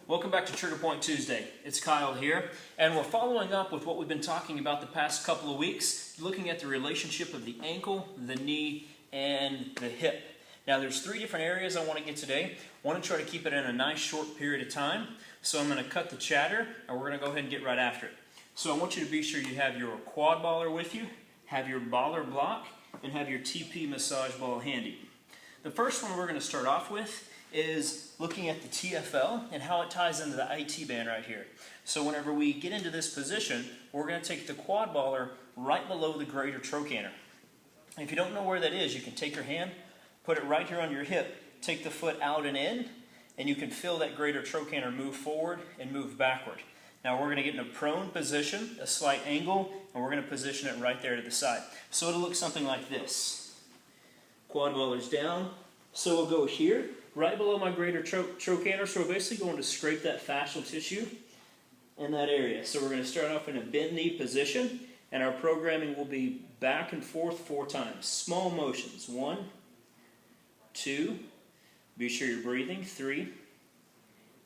Welcome back to Trigger Point Tuesday. It's Kyle here, and we're following up with what we've been talking about the past couple of weeks, looking at the relationship of the ankle, the knee, and the hip. Now there's three different areas I want to get today. I want to try to keep it in a nice short period of time, so I'm going to cut the chatter, and we're going to go ahead and get right after it. So I want you to be sure you have your quad baller with you, have your baller block, and have your TP massage ball handy. The first one we're going to start off with is looking at the TFL and how it ties into the IT band right here. So whenever we get into this position, we're going to take the quad baller right below the greater trochanter. If you don't know where that is, you can take your hand, put it right here on your hip, take the foot out and in, and you can feel that greater trochanter move forward and move backward. Now we're going to get in a prone position, a slight angle, and we're going to position it right there to the side. So it'll look something like this. Quad baller's down. So we'll go here, right below my greater trochanter. So we're basically going to scrape that fascial tissue in that area. So we're going to start off in a bend knee position, and our programming will be back and forth 4 times. Small motions. 1, 2, be sure you're breathing. 3,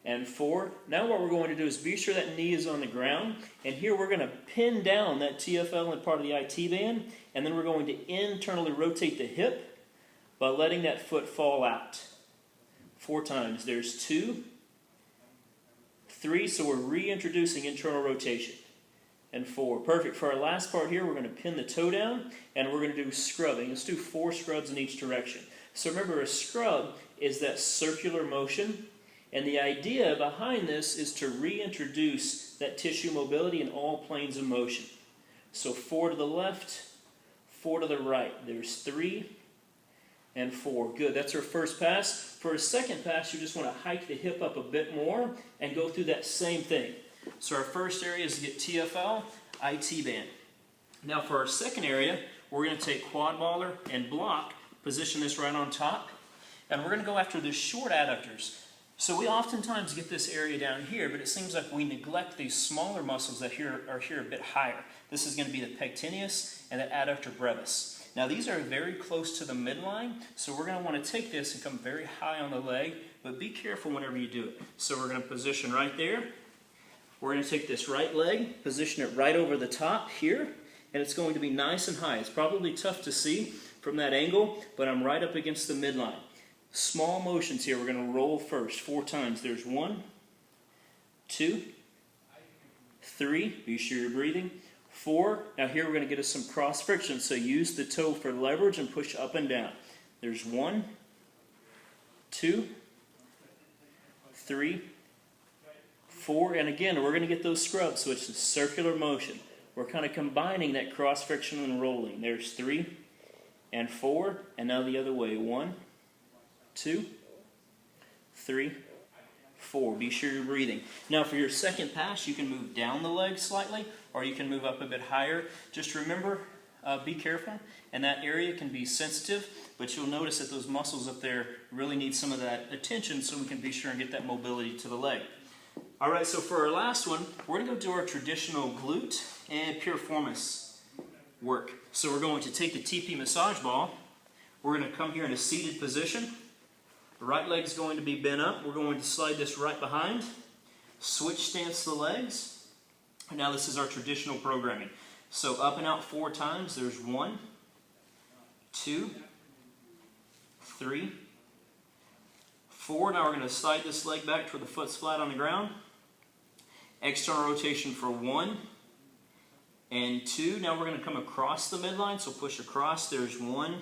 and 4. Now what we're going to do is be sure that knee is on the ground, and here we're going to pin down that TFL and part of the IT band, and then we're going to internally rotate the hip by letting that foot fall out. 4 times. There's 2, 3, so we're reintroducing internal rotation. And 4. Perfect. For our last part here, we're going to pin the toe down, and we're going to do scrubbing. Let's do 4 scrubs in each direction. So remember, a scrub is that circular motion, and the idea behind this is to reintroduce that tissue mobility in all planes of motion. So 4 to the left, 4 to the right. There's 3, and 4. Good. That's our first pass. For a second pass, you just want to hike the hip up a bit more and go through that same thing. So our first area is to get TFL, IT band. Now for our second area, we're going to take quad baller and block, position this right on top, and we're going to go after the short adductors. So we oftentimes get this area down here, but it seems like we neglect these smaller muscles that are here a bit higher. This is going to be the pectineus and the adductor brevis. Now these are very close to the midline, so we're going to want to take this and come very high on the leg, but be careful whenever you do it. So we're going to position right there. We're going to take this right leg, position it right over the top here, and it's going to be nice and high. It's probably tough to see from that angle, but I'm right up against the midline. Small motions here. We're going to roll first 4 times. There's 1, 2, 3. Be sure you're breathing. 4. Now here we're going to get us some cross friction, so use the toe for leverage and push up and down. There's 1, 2, 3, 4, and again we're going to get those scrubs, so it's a circular motion. We're kind of combining that cross friction and rolling. There's 3 and 4, and now the other way. 1, 2, 3, 4. Be sure you're breathing. Now for your second pass, you can move down the leg slightly, or you can move up a bit higher. Just remember, be careful, and that area can be sensitive, but you'll notice that those muscles up there really need some of that attention, so we can be sure and get that mobility to the leg. Alright, so for our last one, we're going to go do our traditional glute and piriformis work. So we're going to take the TP massage ball, we're going to come here in a seated position. The right leg's going to be bent up. We're going to slide this right behind. Switch stance to the legs. And now this is our traditional programming. So up and out 4 times. There's 1, 2, 3, 4. Now we're going to slide this leg back to where the foot's flat on the ground. External rotation for 1 and 2. Now we're going to come across the midline. So push across. There's 1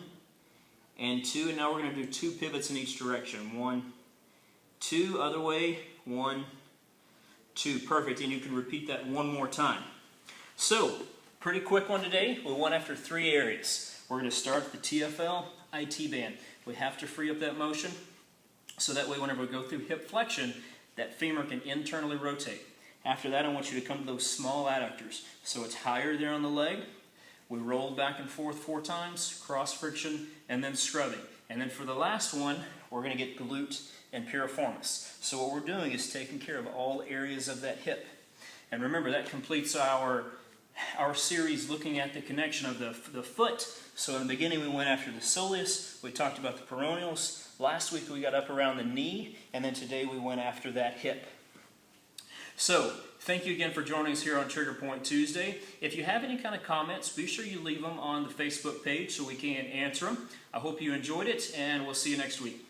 and 2, and now we're going to do 2 pivots in each direction. 1, 2, other way, 1, 2. Perfect, and you can repeat that 1 more time. So, pretty quick one today. We went after 3 areas. We're going to start with the TFL, IT band. We have to free up that motion, so that way whenever we go through hip flexion, that femur can internally rotate. After that, I want you to come to those small adductors. So it's higher there on the leg. We roll back and forth 4 times, cross friction, and then scrubbing. And then for the last one, we're going to get glute and piriformis. So what we're doing is taking care of all areas of that hip. And remember, that completes our series looking at the connection of the foot. So in the beginning, we went after the soleus. We talked about the peroneals. Last week, we got up around the knee. And then today, we went after that hip. So, thank you again for joining us here on Trigger Point Tuesday. If you have any kind of comments, be sure you leave them on the Facebook page so we can answer them. I hope you enjoyed it, and we'll see you next week.